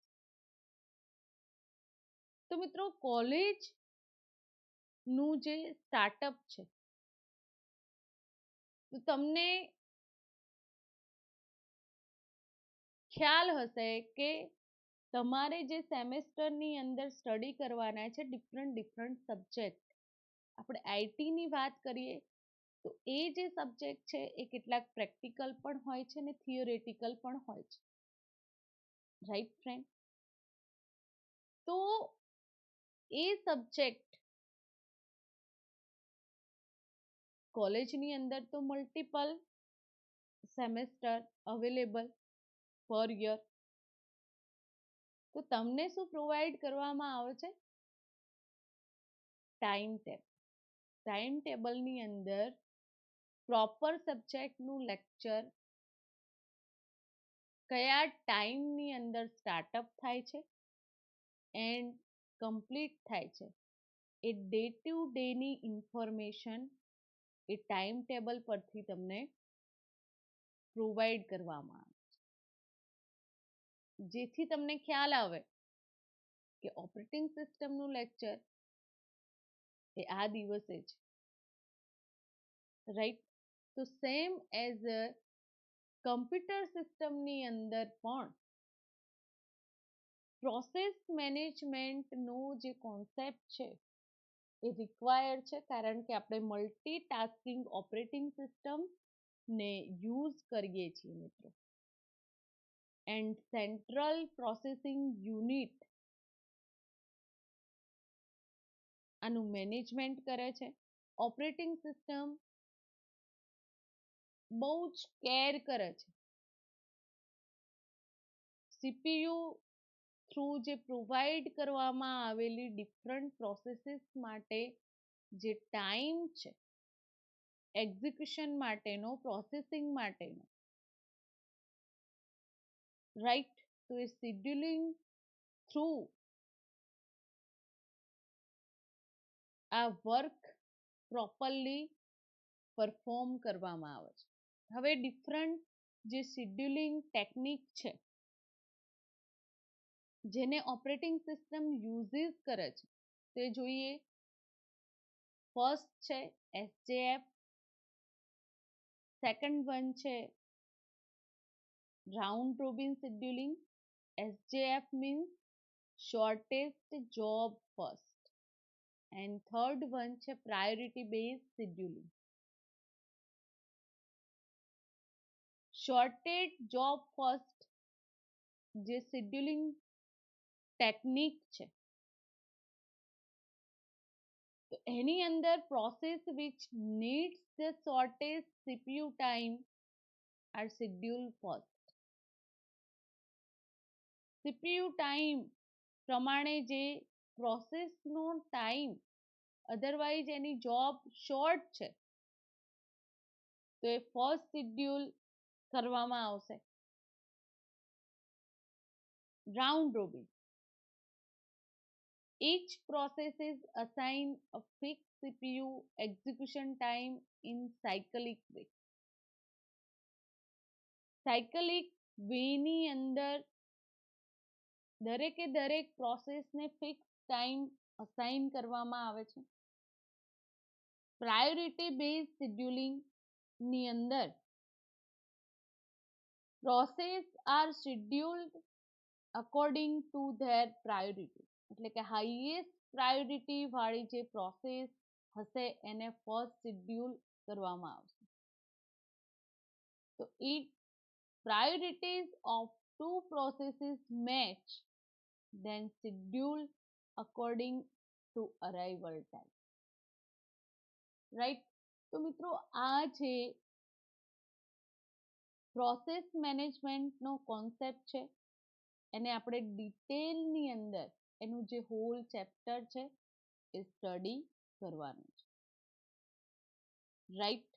Speaker 1: તો મિત્રો કોલેજ નું જે સ્ટાર્ટઅપ છે, તો તમને ખ્યાલ હશે કે તમારે જે સેમેસ્ટરની અંદર સ્ટડી કરવાના છે ડિફરન્ટ સબ્જેક્ટ. આપણે આઈટીની વાત કરીએ તો એ જે સબ્જેક્ટ છે એ કેટલાક પ્રેક્ટિકલ પણ હોય છે ને થિયોરેટિકલ પણ હોય છે, રાઈટ ફ્રેન્ડ? તો એ સબ્જેક્ટ કોલેજની અંદર તો મલ્ટિપલ સેમેસ્ટર અવેલેબલ પર યર. તો તમને શું પ્રોવાઈડ કરવામાં આવે છે? Time table. ટાઈમ ટેબલની અંદર પ્રોપર સબ્જેક્ટનું લેક્ચર કયા ટાઈમની અંદર સ્ટાર્ટઅપ થાય છે એન્ડ કમ્પ્લીટ થાય છે, એ day to Danny information A time table પરથી તમને પ્રોવાઈડ કરવામાં આવે છે. જેથી તમને ખ્યાલ આવે કે ઓપરેટિંગ સિસ્ટમનું લેક્ચર એ આ દિવસે છે, રાઈટ? તો સેમ એઝ કમ્પ્યુટર સિસ્ટમની અંદર પણ પ્રોસેસ મેનેજમેન્ટનો જે કોન્સેપ્ટ છે એ રિક્વાયર્ડ છે, કારણ કે આપણે મલ્ટીટાસ્કિંગ ઓપરેટિંગ સિસ્ટમ ને યુઝ કરીએ છીએ મિત્રો. એન્ડ સેન્ટ્રલ પ્રોસેસિંગ યુનિટ આનું મેનેજમેન્ટ કરે છે. ઓપરેટિંગ સિસ્ટમ બહુ જ કેર કરે છે સીપીયુ થ્રુ જે પ્રોવાઈડ કરવામાં આવેલી ડિફરન્ટ પ્રોસેસીસ માટે જે ટાઈમ છે એક્ઝિક્યુશન માટેનો, પ્રોસેસિંગ માટેનો, રાઈટ? તો એ શેડ્યુલિંગ થ્રુ આ વર્ક પ્રોપરલી પરફોર્મ કરવામાં આવે છે. હવે ડિફરન્ટ જે શેડ્યુલિંગ ટેકનિક છે જેને ઓપરેટિંગ સિસ્ટમ યુઝિસ કરે છે તે જોઈએ. ફર્સ્ટ છે એસજેએફ, સેકન્ડ વન છે round robin scheduling. SJF means shortest job first, and third one છે priority base scheduling. Shortest job first જે શેડ્યુલિંગ ટેકનિક છે, તો એની અંદર process which needs the shortest CPU time are scheduled first. CPU time પ્રમાણે જે પ્રોસેસનો time otherwise એની job short છે તો એ ફર્સ્ટ શેડ્યુલ કરવામાં આવશે. Round Robin, each process is assigned a fixed CPU execution time in cyclic way. Cyclic વેની અંદર દરેકે દરેક પ્રોસેસને ફિક્સ ટાઈમ અસાઇન કરવામાં આવે છે. પ્રાયોરિટી બેઝ શેડ્યુલિંગ ની અંદર process are scheduled according to their priority, એટલે કે હાઈએસ્ટ પ્રાયોરિટી વાળી જે પ્રોસેસ હશે એને ફર્સ્ટ શેડ્યુલ કરવામાં આવશે. તો it priorities of two processes match, then schedule according to arrival time. Right. તો મિત્રો આ છે પ્રોસેસ મેનેજમેન્ટનો કોન્સેપ્ટ છે. એને આપણે ડિટેલની અંદર એનું જે હોલ ચેપ્ટર છે એ સ્ટડી કરવાનું છે. Right.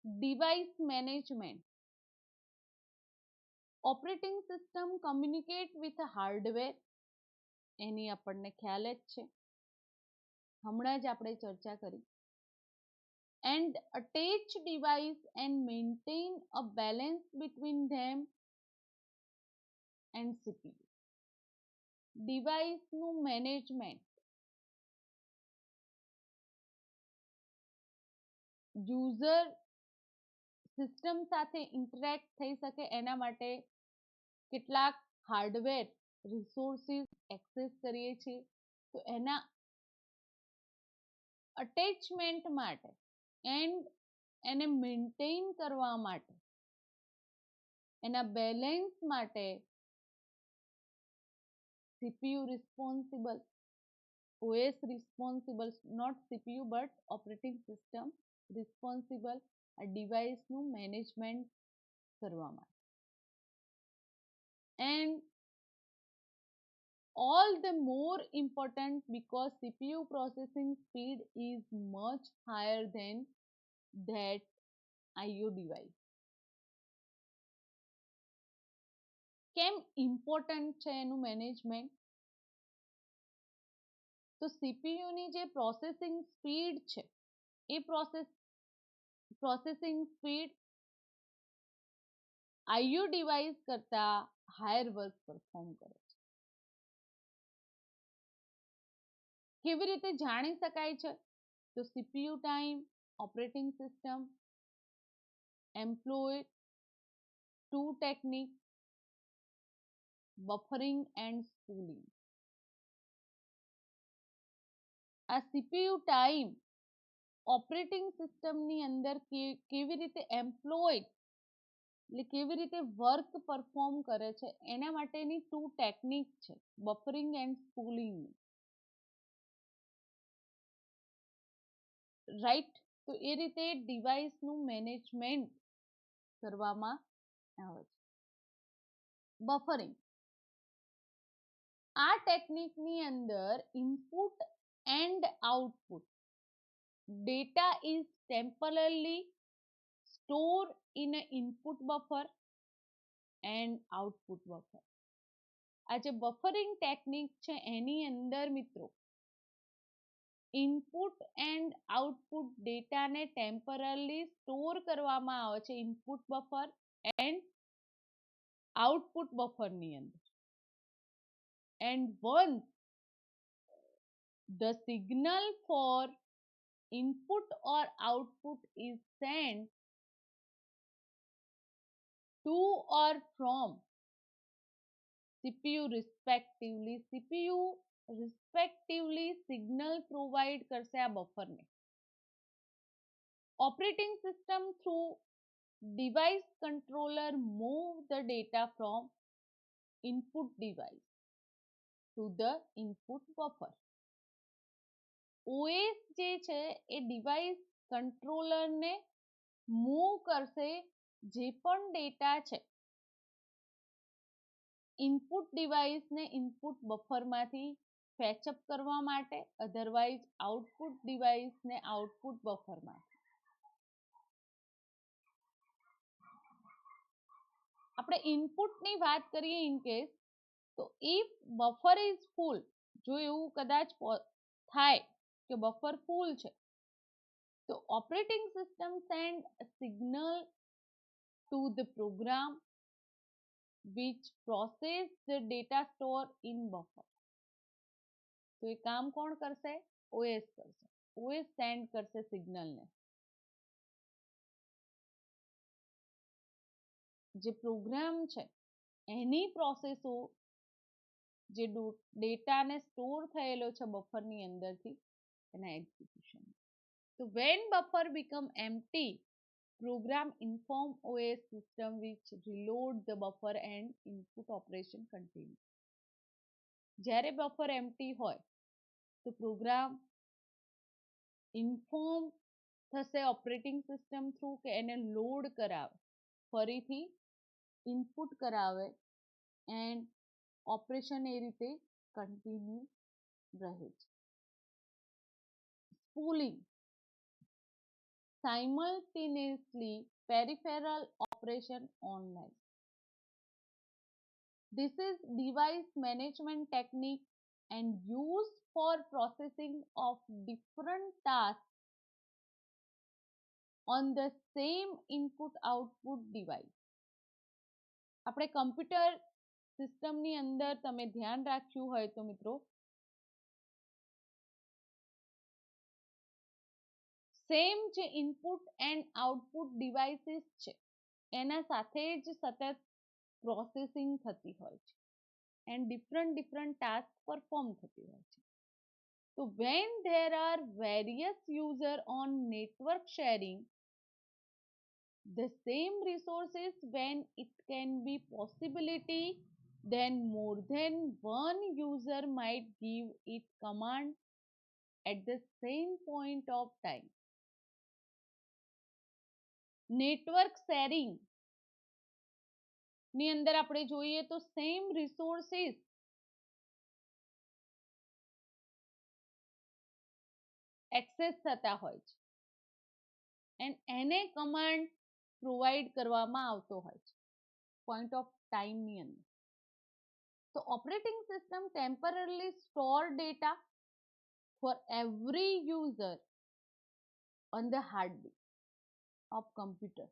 Speaker 1: Device management. Operating system communicate with hardware, એની આપણને ખ્યાલ જ છે, હમણાં જ આપણે ચર્ચા કરી. And attach device and maintain a balance between them and CPU. ડિવાઇસનું મેનેજમેન્ટ યુઝર સિસ્ટમ સાથે ઇન્ટરેક્ટ થઈ શકે એના માટે કેટલાક હાર્ડવેર રિસોર્સિસ એક્સેસ કરીએ છીએ, તો એના અટેચમેન્ટ માટે એન્ડ એને મેન્ટેન કરવા માટે, એના બેલેન્સ માટે CPU responsible, OS responsible, not CPU but operating system responsible આ ડિવાઇસનું મેનેજમેન્ટ કરવા માટે. And all the more important because CPU processing speed is much higher than that IO device. કેમ ઇમ્પોર્ટન્ટ છે એનું મેનેજમેન્ટ? તો સીપીયુની જે પ્રોસેસિંગ સ્પીડ છે એ પ્રોસેસિંગ સ્પીડ IO ડિવાઇસ કરતા હાયર વર્ક પરફોર્મ કરે છે. કેવી રીતે જાણી શકાય છે? તો CPU time, operating system employ two technique, buffering and spooling. આ CPU ટાઈમ ઓપરેટિંગ સિસ્ટમની અંદર કેવી રીતે એમ્પ્લોય એટલે કેવી રીતે વર્ક પરફોર્મ કરે છે એના માટેની ટુ ટેકનિક છે, બફરિંગ એન્ડ સ્પૂલિંગ. રાઈટ. તો એ રીતે ડિવાઇસનું મેનેજમેન્ટ કરવામાં આવે છે. બફરિંગ. આ ટેકનિકની અંદર input and output data is temporary store in a input buffer and output buffer. આ જે બફરિંગ ટેકનિક છે એની અંદર મિત્રો ઇનપુટ એન્ડ આઉટપુટ ડેટાને ટેમ્પરરી સ્ટોર કરવામાં આવે છે ઇનપુટ બફર એન્ડ આઉટપુટ બફરની અંદર. And once the signal for input or output is sent to or from CPU respectively signal provide કરશે આ બફરને. Operating system through device controller move the data from input device to the input buffer. OS જે છે એ device કંટ્રોલરને move કરશે જે પણ data છે input ડિવાઇસને input બફરમાંથી ફેચઅપ કરવા માટે, અધરવાઇઝ આઉટપુટ ડિવાઇસને આઉટપુટ બફરમાંથી. આપણે ઇનપુટની વાત કરીએ ઇન કેસ, તો ઇફ બફર ઇઝ ફૂલ, જો એવું કદાચ થાય કે બફર ફૂલ છે તો operating system send signal to the program which process the data stored in buffer. તો એ કામ કોણ કરશે? OS કરશે. OS સેન્ડ કરશે સિગ્નલને. જે પ્રોગ્રામ છે એની પ્રોસેસો જે ડેટાને સ્ટોર થયેલો છે બફરની અંદરથી એના એક્ઝિક્યુશન. તો when buffer become empty, program inform OS system which reload the buffer and input operation continue. જ્યારે બફર એમ્પ્ટી હોય તો પ્રોગ્રામ ઇન્ફોર્મ થશે ઓપરેટિંગ સિસ્ટમ થ્રુ કે એને લોડ કરાવે, ફરીથી ઇનપુટ કરાવે એન્ડ ઓપરેશન એ રીતે કન્ટિન્યુ રહે છે. સ્પૂલિંગ simultaneously peripheral operation online. This is device management technique and used for processing of different tasks on the same input output device. આપણે કમ્પ્યુટર સિસ્ટમની અંદર તમે ધ્યાન રાખ્યું હોય તો મિત્રો સેમ જે ઇનપુટ એન્ડ આઉટપુટ ડિવાઇસીસ છે એના સાથે જ સતત પ્રોસેસિંગ થતી હોય છે એન્ડ ડિફરન્ટ ટાસ્ક પરફોર્મ થતી હોય છે. તો when there are various user on network sharing the same resources, when it can be possibility, then more than one user might give it command at the same point of time. Network sharing ની અંદર આપણે જોઈએ તો same resources access થતા હોય છે and એને command provide કરવામાં આવતો હોય છે પોઈન્ટ ઓફ ટાઈમની અંદર. તો operating system temporarily store data for every user on the hard disk of computer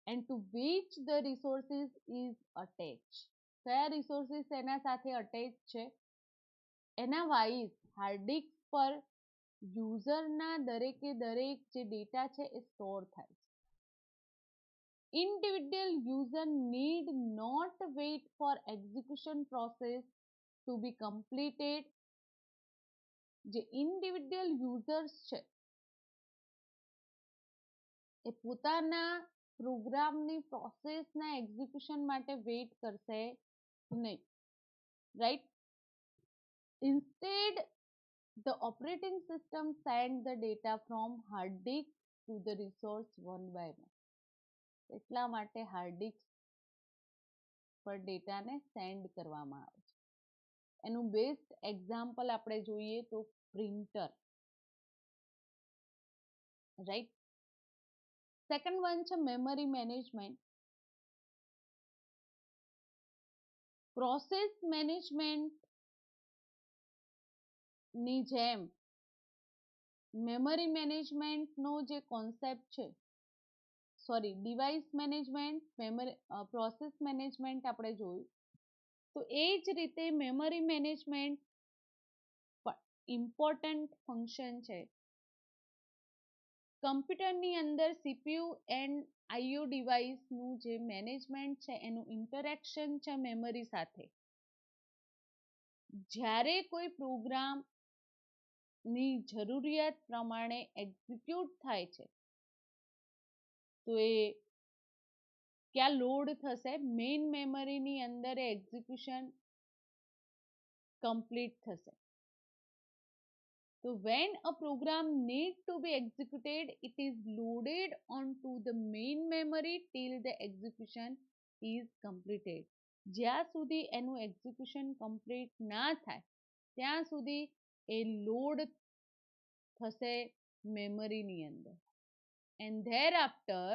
Speaker 1: and to which the resources is attached. કયા રિસોર્સિસ એના સાથે અટેચ છે એના વાઇઝ હાર્ડ ડિસ્ક પર યુઝરના દરેકે દરેક જે ડેટા છે એ સ્ટોર થાય છે. Individual user need not wait for execution process to be completed. જે individual users છે એ પોતાના પ્રોગ્રામની પ્રોસેસના એક્ઝિક્યુશન માટે વેઇટ કરશે નહીં, right. Instead the operating system send the data from hard disk to the resource one by one. એટલા માટે hard disk પર ડેટાને સેન્ડ કરવામાં આવે છે. એનું બેસ્ટ એક્ઝામ્પલ આપણે જોઈએ તો પ્રિન્ટર, રાઈટ. સેકન્ડ વન છે મેમરી મેનેજમેન્ટ. પ્રોસેસ મેનેજમેન્ટ ની જેમ મેમરી મેનેજમેન્ટનો જે કોન્સેપ્ટ છે, sorry device management, process management આપણે જોયું, તો એ જ રીતે મેમરી મેનેજમેન્ટ પણ ઇમ્પોર્ટન્ટ ફંક્શન છે. કમ્પ્યુટરની અંદર સીપીયુ એન્ડ આઈઓ ડિવાઇસનું જે મેનેજમેન્ટ છે એનું ઇન્ટરેક્શન છે મેમરી સાથે. જ્યારે કોઈ પ્રોગ્રામની જરૂરિયાત પ્રમાણે એક્ઝિક્યુટ થાય છે તો એ ક્યાં લોડ થશે? મેઇન મેમરીની અંદર એ એક્ઝિક્યુશન કમ્પ્લીટ થશે. So when a program need to be executed, it is loaded onto the main memory till the execution is completed. જ્યાં સુધી એનું એક્ઝિક્યુશન કમ્પ્લીટ ના થાય ત્યાં સુધી એ લોડ થશે મેમરીની અંદર. And thereafter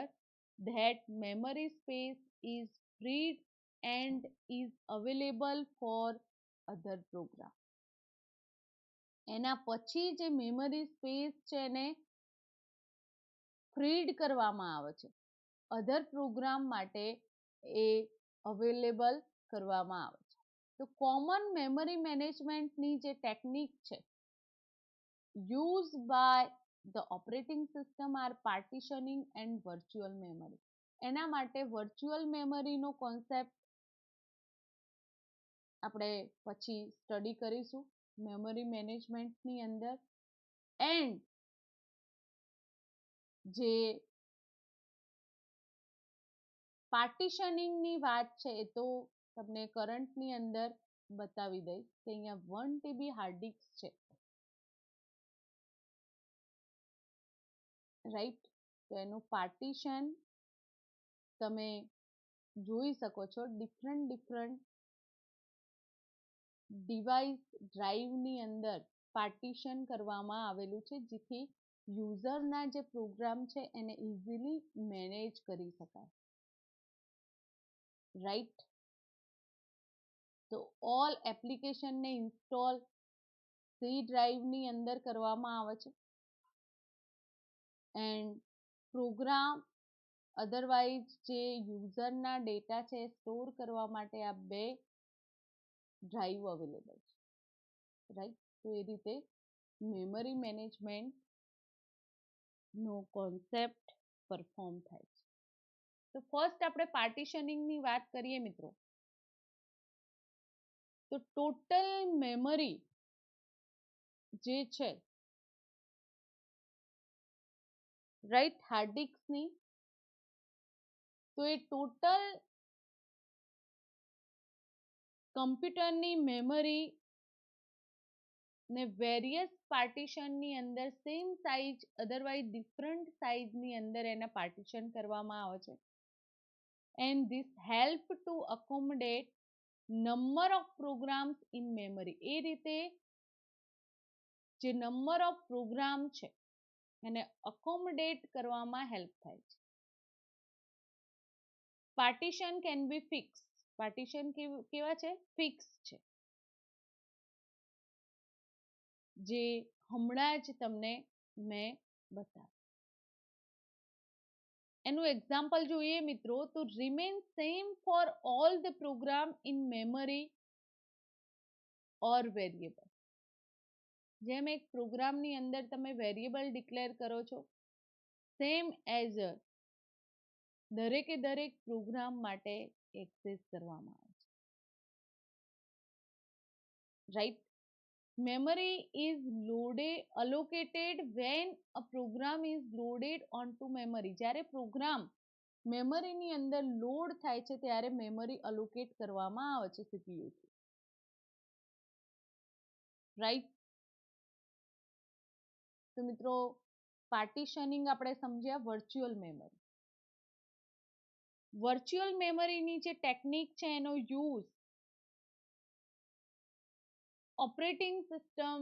Speaker 1: that memory space is freed and is available for other program. એના પછી જે મેમરી સ્પેસ છે એને ફ્રીડ કરવામાં આવે છે અધર પ્રોગ્રામ માટે એ અવેલેબલ કરવામાં આવે છે. તો કોમન મેમરી મેનેજમેન્ટની જે ટેકનિક છે used by the operating system are partitioning and virtual memory. એના માટે વર્ચ્યુઅલ મેમરીનો કોન્સેપ્ટ આપણે પછી સ્ટડી કરીશું મેમરી મેનેજમેન્ટની અંદર. એન્ડ જે પાર્ટીશનિંગની વાત છે એ તો તમને કરંટની અંદર બતાવી દઈશ કે અહીંયા 1 TB હાર્ડ ડિસ્ક છે, રાઈટ. તો એનું પાર્ટીશન તમે જોઈ શકો છો ડિફરન્ટ ડિવાઇસ ડ્રાઈવની અંદર પાર્ટીશન કરવામાં આવેલું છે જેથી યુઝરના જે પ્રોગ્રામ છે એને ઇઝીલી મેનેજ કરી શકાય, રાઈટ. તો ઓલ એપ્લિકેશનને ઇન્સ્ટોલ સી ડ્રાઈવની અંદર કરવામાં આવે છે એન્ડ પ્રોગ્રામ અધરવાઇઝ જે યુઝરના ડેટા છે સ્ટોર કરવા માટે આ બે ડ્રાઈવ અવેલેબલ છે, રાઈટ. તો એ રીતે મેમરી મેનેજમેન્ટનો કોન્સેપ્ટ પરફોર્મ થાય છે. તો ફર્સ્ટ આપણે પાર્ટીશનિંગની વાત કરીએ મિત્રો, તો ટોટલ મેમરી જે છે રાઈટ હાર્ડ ડિસ્કની, તો એ ટોટલ કમ્પ્યુટરની મેમરી ને વેરિયસ પાર્ટીશનની અંદર સેમ સાઇઝ અધરવાઇઝ ડિફરન્ટ સાઇઝની અંદર એના પાર્ટીશન કરવામાં આવે છે and this help to accommodate number of programs in memory. એ રીતે જે નંબર ઓફ પ્રોગ્રામ છે એને અકોમોડેટ કરવામાં હેલ્પ થાય છે. Partition can be fix. Partition કેવા છે? ફિક્સ છે, જે હમણાં જ તમને મેં બતાવ્યું. એનું એક્ઝામ્પલ જોઈએ મિત્રો, તો remain same for all the program in memory or variable. જેમ એક પ્રોગ્રામની અંદર તમે વેરિયેબલ ડિક્લેર કરો છો, સેમ એઝ દરેકે દરેક પ્રોગ્રામ માટે એક્સેસ કરવામાં આવે છે, right. Memory is allocated when a program is loaded onto memory. જ્યારે પ્રોગ્રામ મેમરીની અંદર લોડ થાય છે ત્યારે મેમરી અલોકેટ કરવામાં આવે છે CPU થી, રાઈટ. તો મિત્રો પાર્ટીશનિંગ આપણે સમજ્યા વર્ચ્યુઅલ મેમરી. વર્ચ્યુઅલ મેમરીની જે ટેકનિક છે એનો યુઝ ઓપરેટિંગ સિસ્ટમ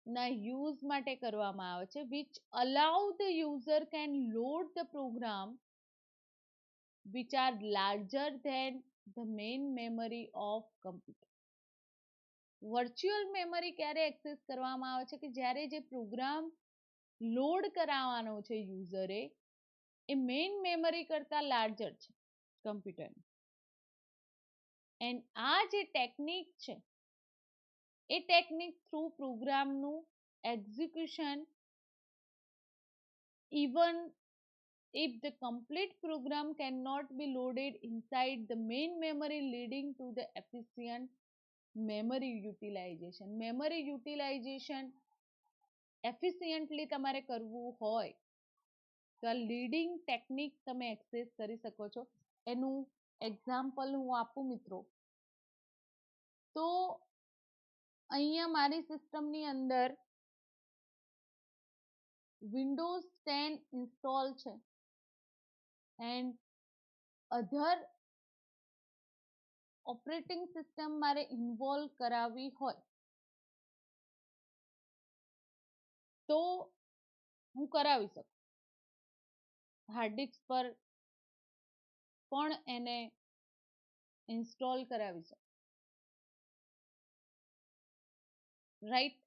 Speaker 1: ના યુઝ માટે કરવામાં આવે છે which allow the user can load the program which are larger than the main memory of computer. Virtual memory ક્યારે એક્સેસ કરવામાં આવે છે કે જ્યારે જે પ્રોગ્રામ લોડ કરાવવાનો છે યુઝરે એ મેઇન મેમરી કરતા લાર્જર છે કમ્પ્યુટરની. એન્ડ આ જે ટેકનિક છે એ ટેકનિક થ્રુ પ્રોગ્રામનું execution even if the complete program cannot be loaded inside the main memory, leading to the efficient memory utilization. Memory utilization efficiently તમારે કરવું હોય તો આ લીડિંગ ટેકનિક તમે એક્સેસ કરી શકો છો. એનું એક્ઝામ્પલ હું આપું મિત્રો, તો અહીંયા મારી સિસ્ટમની અંદર વિન્ડોઝ 10 ઇન્સ્ટોલ છે એન્ડ અધર ઓપરેટિંગ સિસ્ટમ મારે ઇન્વોલ્વ કરાવવી હોય તો હું કરાવી શકું. હાર્ડ ડિસ્ક પર પણ એને ઇન્સ્ટોલ કરાવી શકું, રાઈટ.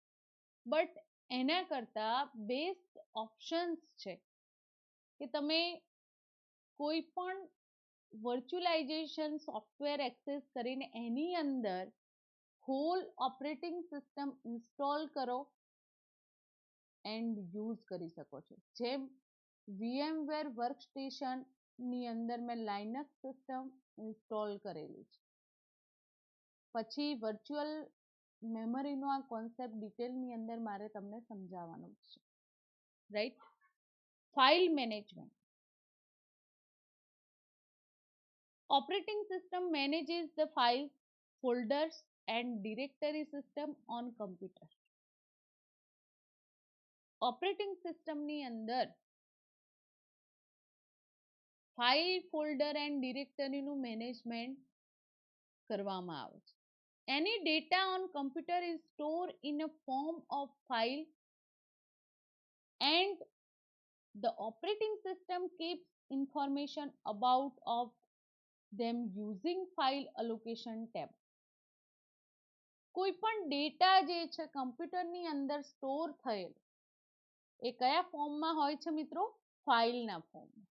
Speaker 1: બટ એના કરતા બેસ્ટ ઓપ્શન્સ છે કે તમે કોઈ પણ વર્ચ્યુઅલાઇઝેશન સોફ્ટવેર એક્સેસ કરીને એની અંદર હોલ ઓપરેટિંગ સિસ્ટમ ઇન્સ્ટોલ કરો એન્ડ યુઝ કરી શકો છો. જેમ VMware વર્કસ્ટેશન ની અંદર મેં લાઇનક્સ સિસ્ટમ ઇન્સ્ટોલ કરેલી છે. પછી વર્ચ્યુઅલ મેમરીનો આ કોન્સેપ્ટ ડિટેલની અંદર મારે તમને સમજાવવાનો છે, right. File management. Operating system manages the files, folders and directory system on computer. Operating સિસ્ટમની અંદર ફાઇલ, ફોલ્ડર એન્ડ ડિરેક્ટરીનું મેનેજમેન્ટ કરવામાં આવે છે. Any data on computer is stored in a form of file and the operating system keeps information about of them using file allocation tab. કોઈ પણ data જે છે કમ્પ્યુટરની અંદર સ્ટોર થયેલ એ કયા ફોર્મમાં હોય છે મિત્રો? ફાઇલના ફોર્મમાં,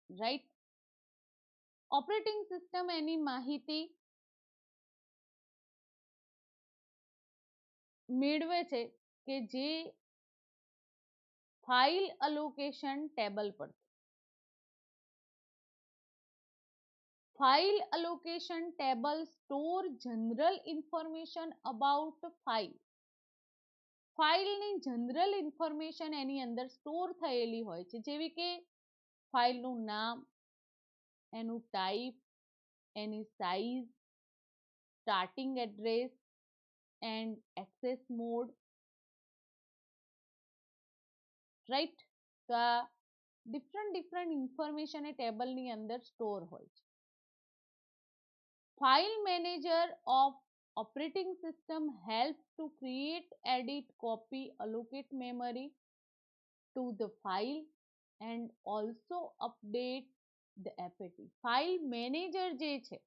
Speaker 1: રાઈટ. ઓપરેટિંગ સિસ્ટમ એની માહિતી મેળવે છે કે જે ફાઇલ અલોકેશન ટેબલ પર. File allocation table store general information about file. ફાઇલની જનરલ ઇન્ફોર્મેશન એની અંદર સ્ટોર થયેલી હોય છે, જેવી કે ફાઇલનું નામ, એનું type, any size, starting address and access mode, right. તો આ ડિફરન્ટ ઇન્ફોર્મેશન એ ટેબલની અંદર સ્ટોર હોય છે. File manager of operating system helps to create, edit, copy, allocate memory to the file and also update the FAT. File manager જે છે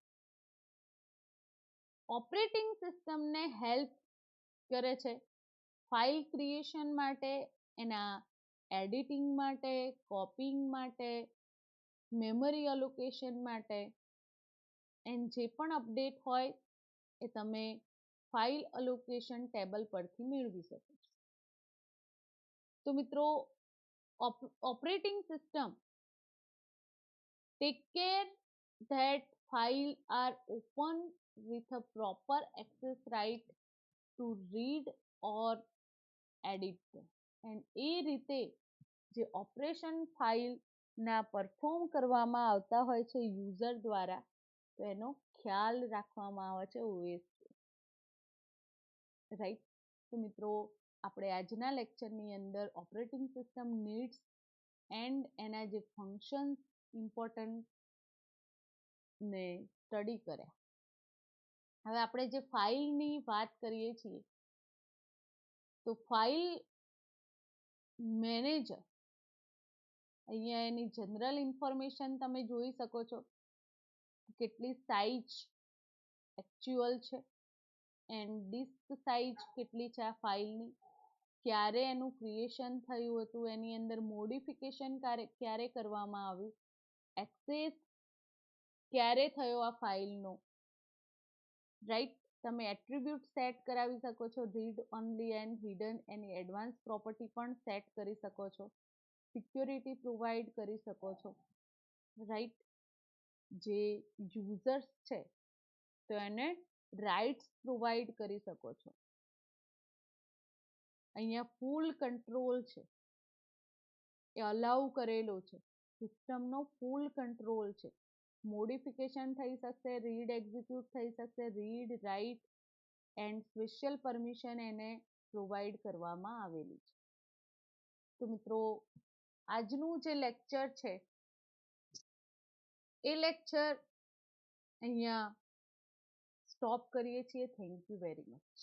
Speaker 1: operating સિસ્ટમને help કરે છે ફાઇલ ક્રિએશન માટે, એના એડિટિંગ માટે, કોપિંગ માટે, મેમરી અલોકેશન માટે, એન્ડ જે પણ અપડેટ હોય એ તમે ફાઇલ અલોકેશન ટેબલ પરથી મેળવી શકો છો. તો મિત્રો operating system take care that files are open with a proper access right to read or edit them. and એ રીતે જે ઓપરેશન ફાઇલના પરફોર્મ કરવામાં આવતા હોય છે યુઝર દ્વારા, તો એનો ખ્યાલ રાખવામાં આવે છે OS, રાઈટ. તો મિત્રો આપણે આજના લેક્ચરની અંદર ઓપરેટિંગ સિસ્ટમ નીડ્સ એન્ડ એના જે ફંક્શન્સ ઇમ્પોર્ટન્ટ ને સ્ટડી કર્યા. હવે આપણે જે ફાઇલની વાત કરીએ છીએ તો ફાઇલ મેનેજર અહીંયા એની જનરલ ઇન્ફોર્મેશન તમે જોઈ શકો છો, કેટલી સાઇઝ એકચ્યુઅલ છે એન્ડ ડિસ્ક સાઇઝ કેટલી છે આ ફાઇલની, ક્યારે એનું ક્રિએશન થયું હતું, એની અંદર મોડિફિકેશન ક્યારે કરવામાં આવ્યું, એક્સેસ ક્યારે થયો આ ફાઇલનો, રાઈટ. તમે એટ્રીબ્યુટ સેટ કરાવી શકો છો, read only and hidden, any advance property પણ સેટ કરી શકો છો, સિક્યોરિટી પ્રોવાઈડ કરી શકો છો, રાઈટ. જે યુઝર્સ છે તો એને રાઇટ્સ પ્રોવાઈડ કરી શકો છો. અહીંયા ફૂલ કંટ્રોલ છે, એ અલાઉ કરેલો છે, સિસ્ટમનો ફૂલ કંટ્રોલ છે. મોડિફિકેશન થઈ શકશે, રીડ એક્ઝિક્યુટ થઈ શકશે, read, write and special permission એને પ્રોવાઈડ કરવામાં આવેલી છે. તો મિત્રો આજનું જે લેક્ચર છે એ લેક્ચર અહીંયા સ્ટોપ કરીએ છીએ. Thank you very much.